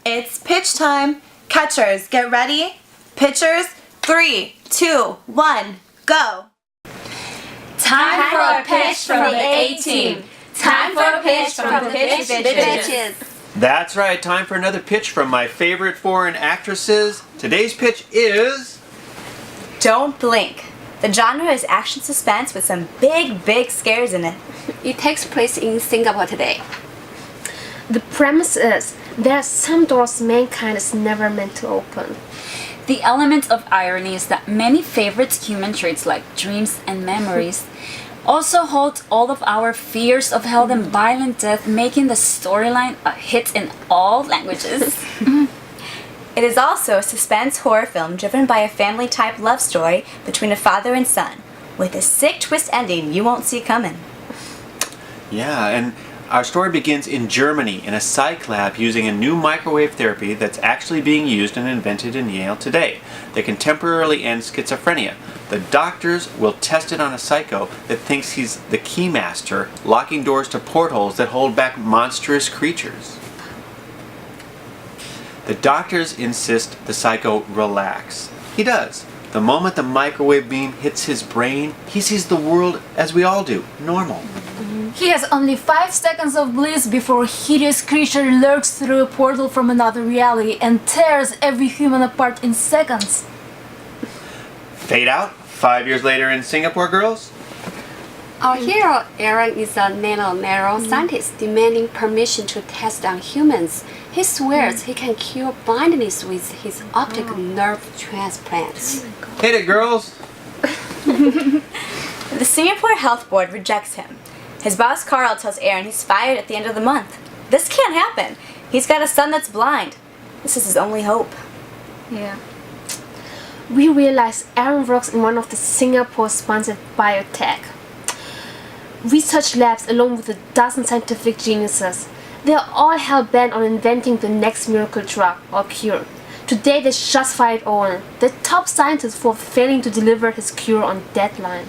It's pitch time. Catchers, get ready. Pitchers, 3, 2, 1, go. Time for a pitch from the A-team. Time for a pitch from the pitch bitches. That's right, time for another pitch from my favorite foreign actresses. Today's pitch is... Don't blink. The genre is action suspense with some big scares in it. It takes place in Singapore today. The premise is there are some doors mankind is never meant to open. The element of irony is that many favorite human traits like dreams and memories also hold all of our fears of hell and violent death, making the storyline a hit in all languages. It is also a suspense horror film driven by a family-type love story between a father and son, with a sick twist ending you won't see coming. Yeah, and our story begins in Germany in a psych lab using a new microwave therapy that's actually being used and invented in Yale today that can temporarily end schizophrenia. The doctors will test it on a psycho that thinks he's the keymaster, locking doors to portholes that hold back monstrous creatures. The doctors insist the psycho relax. He does. The moment the microwave beam hits his brain, he sees the world as we all do, normal. He has only 5 seconds of bliss before a hideous creature lurks through a portal from another reality and tears every human apart in seconds. Fade out. 5 years later in Singapore, girls. Our hero, Aaron, is a neuroscientist demanding permission to test on humans. He swears he can cure blindness with his optic nerve transplants. Hit it, girls. The Singapore Health Board rejects him. His boss Carl tells Aaron he's fired at the end of the month. This can't happen. He's got a son that's blind. This is his only hope. Yeah. We realize Aaron works in one of the Singapore-sponsored biotech research labs along with a dozen scientific geniuses. They are all hell-bent on inventing the next miracle drug or cure. Today they just fired Owen, the top scientist, for failing to deliver his cure on deadline.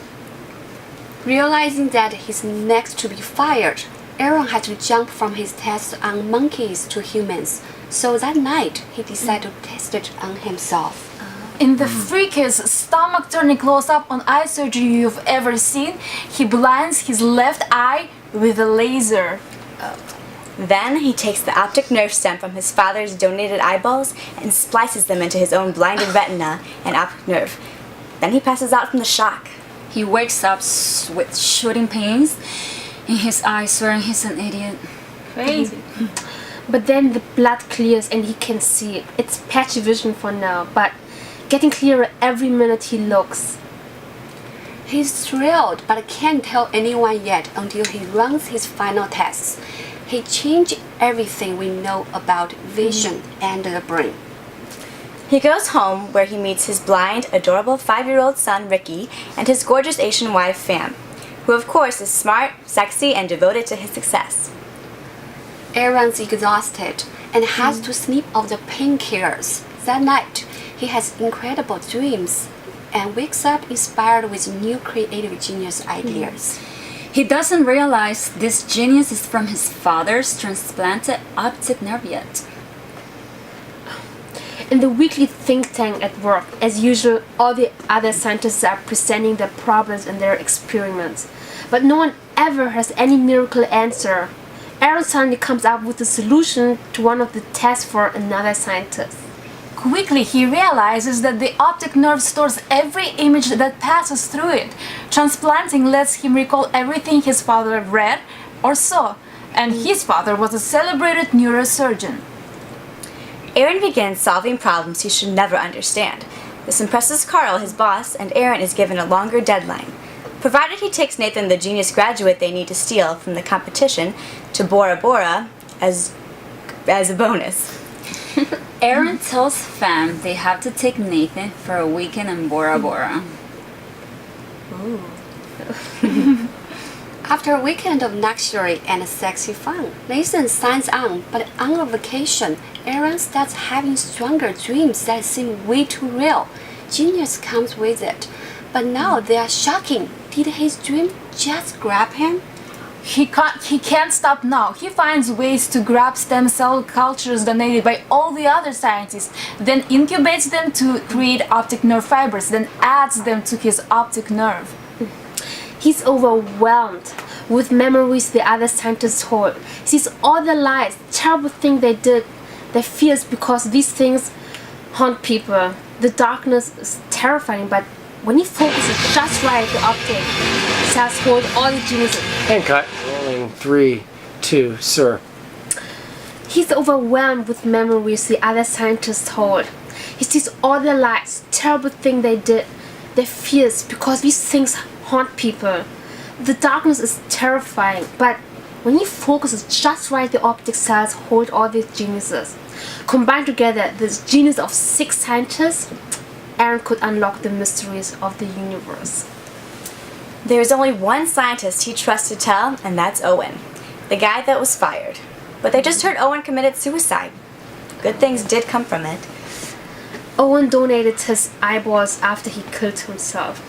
Realizing that he's next to be fired, Aaron had to jump from his test on monkeys to humans. So that night, he decided to test it on himself. In the freakiest stomach-turning close-up on eye surgery you've ever seen, he blinds his left eye with a laser. Then he takes the optic nerve stem from his father's donated eyeballs and splices them into his own blinded retina and optic nerve. Then he passes out from the shock. He wakes up with shooting pains in his eyes, swearing he's an idiot. Crazy. But then the blood clears and he can see it. It's patchy vision for now, but getting clearer every minute he looks. He's thrilled, but can't tell anyone yet until he runs his final tests. He changed everything we know about vision and the brain. He goes home where he meets his blind, adorable 5-year-old son Ricky and his gorgeous Asian wife Pham, who of course is smart, sexy, and devoted to his success. Aaron's exhausted and has to sleep off the painkillers. That night, he has incredible dreams and wakes up inspired with new creative genius ideas. He doesn't realize this genius is from his father's transplanted optic nerve yet. In the weekly think tank at work, as usual, all the other scientists are presenting their problems and their experiments. But no one ever has any miracle answer. Aaron suddenly comes up with a solution to one of the tests for another scientist. Quickly, he realizes that the optic nerve stores every image that passes through it. Transplanting lets him recall everything his father read or saw, and his father was a celebrated neurosurgeon. Aaron begins solving problems he should never understand. This impresses Carl, his boss, and Aaron is given a longer deadline, provided he takes Nathan, the genius graduate they need to steal from the competition, to Bora Bora as a bonus. Aaron tells Pham they have to take Nathan for a weekend in Bora Bora. After a weekend of luxury and sexy fun, Nathan signs on, but on a vacation, Aaron starts having stronger dreams that seem way too real. Genius comes with it, but now they are shocking. Did his dream just grab him? he can't stop now. He finds ways to grab stem cell cultures donated by all the other scientists, then incubates them to create optic nerve fibers, then adds them to his optic nerve. He's overwhelmed with memories the other scientists hold. He sees all the lies, terrible things they did, their fears, because these things haunt people. The darkness is terrifying, but when he focuses just right, the optic cells hold all the geniuses. And cut. Rolling 3, 2, sir. He's overwhelmed with memories the other scientists hold. He sees all the lies, terrible things they did, their fears, because these things haunt people. The darkness is terrifying, but when he focuses just right, the optic cells hold all these geniuses. Combined together, this genius of 6 scientists, Aaron could unlock the mysteries of the universe. There's only one scientist he trusts to tell, and that's Owen, the guy that was fired. But they just heard Owen committed suicide. Good things did come from it. Owen donated his eyeballs after he killed himself.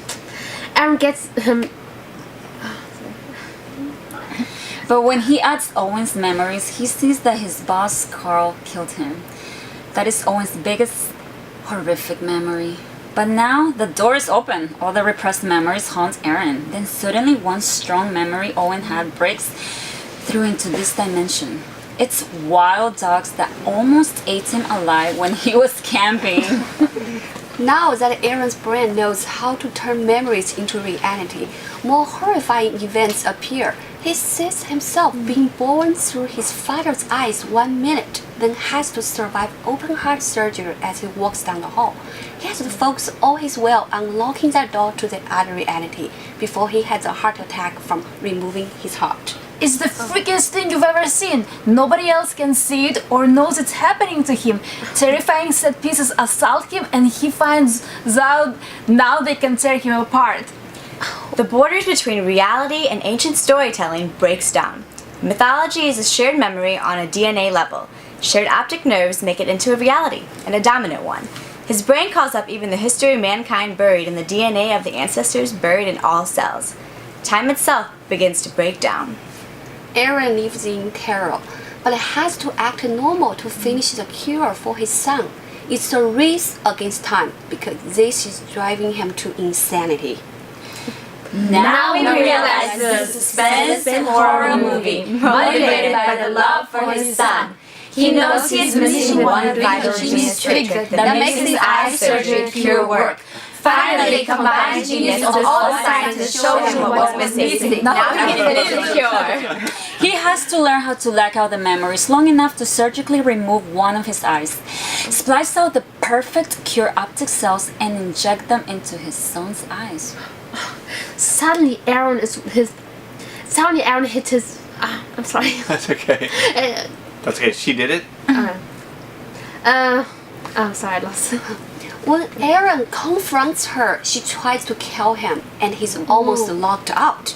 Aaron gets him. But when he adds Owen's memories, he sees that his boss, Carl, killed him. That is Owen's biggest horrific memory. But now the door is open. All the repressed memories haunt Aaron. Then suddenly one strong memory Owen had breaks through into this dimension. It's wild dogs that almost ate him alive when he was camping. Now that Aaron's brain knows how to turn memories into reality, more horrifying events appear. He sees himself being born through his father's eyes 1 minute, then has to survive open heart surgery as he walks down the hall. He has to focus all his will on unlocking that door to the other reality before he has a heart attack from removing his heart. It's the freakiest thing you've ever seen. Nobody else can see it or knows it's happening to him. Terrifying set pieces assault him, and he finds out now they can tear him apart. The borders between reality and ancient storytelling breaks down. Mythology is a shared memory on a DNA level. Shared optic nerves make it into a reality, and a dominant one. His brain calls up even the history of mankind buried in the DNA of the ancestors buried in all cells. Time itself begins to break down. Aaron lives in terror, but has to act normal to finish the cure for his son. It's a race against time because this is driving him to insanity. Now we realize the suspense and horror movie, motivated by the love for his son. He knows he is missing one vital genius trick that makes his eye surgery cure work. Finally, combined genius of all scientists showed him what was missing. Now he can finish the cure. He has to learn how to lack out the memories long enough to surgically remove one of his eyes, splice out the perfect cure optic cells, and inject them into his son's eyes. Suddenly, Aaron hit his. I'm sorry. That's okay. That's okay. She did it? I'm sorry, I lost. When Aaron confronts her, she tries to kill him and he's almost locked out.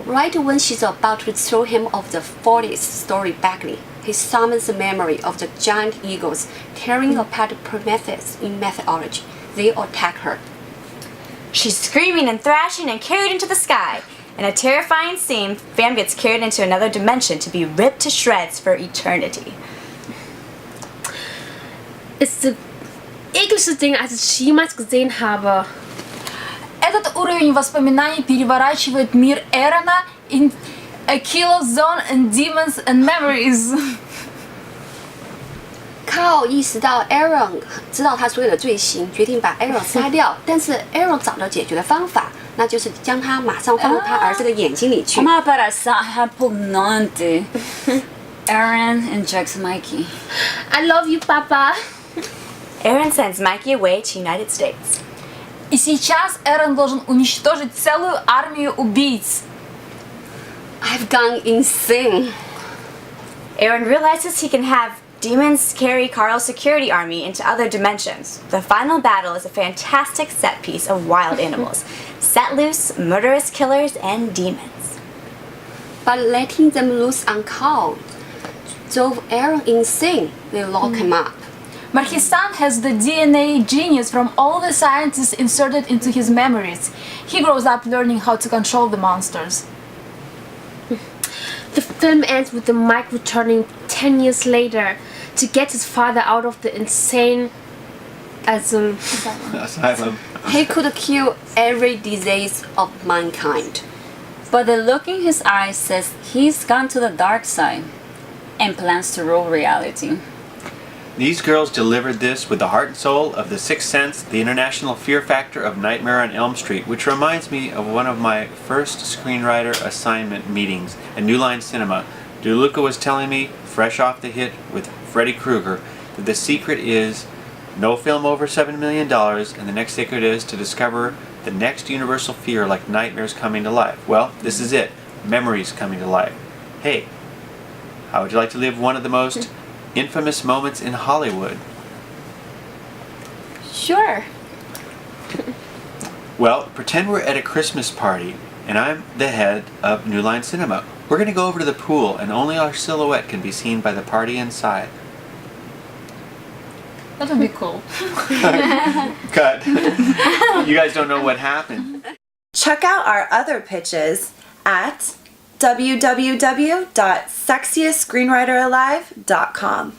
Right when she's about to throw him off the 40th story balcony, he summons the memory of the giant eagles tearing apart Prometheus in mythology. They attack her. She's screaming and thrashing and carried into the sky. In a terrifying scene, Fam gets carried into another dimension to be ripped to shreds for eternity. It's the ekligste Ding, als ich jemals gesehen habe. Этот уровень воспоминаний переворачивает мир Эрона in a killer zone and demons and memories. Carl 意识到 Aaron 知道他所有的罪行，决定把 Aaron 杀掉。但是 Aaron 找到解决的方法，那就是将他马上放入他儿子的眼睛里去。 Uma operação repugnante. Aaron injects Mikey. I love you, Papa. Aaron sends Mikey away to United States. И сейчас Эрон должен уничтожить целую армию убийц. I've gone insane. Aaron realizes he can have demons carry Carl's security army into other dimensions. The final battle is a fantastic set piece of wild animals, set loose, murderous killers, and demons. But letting them loose on Carl drove Aaron insane. They lock him up. But his son has the DNA genius from all the scientists inserted into his memories. He grows up learning how to control the monsters. The film ends with Mike returning 10 years later to get his father out of the insane asylum. Asylum. He could cure every disease of mankind. But the look in his eyes says he's gone to the dark side and plans to rule reality. These girls delivered this with the heart and soul of The Sixth Sense, the international fear factor of Nightmare on Elm Street, which reminds me of one of my first screenwriter assignment meetings at New Line Cinema. DeLuca was telling me, fresh off the hit with Freddy Krueger, that the secret is no film over $7 million, and the next secret is to discover the next universal fear like nightmares coming to life. Well, this is it. Memories coming to life. Hey, how would you like to live one of the most infamous moments in Hollywood? Sure. Well, pretend we're at a Christmas party and I'm the head of New Line Cinema. We're going to go over to the pool and only our silhouette can be seen by the party inside. That would be cool. Cut. You guys don't know what happened. Check out our other pitches at www.sexiestscreenwriteralive.com.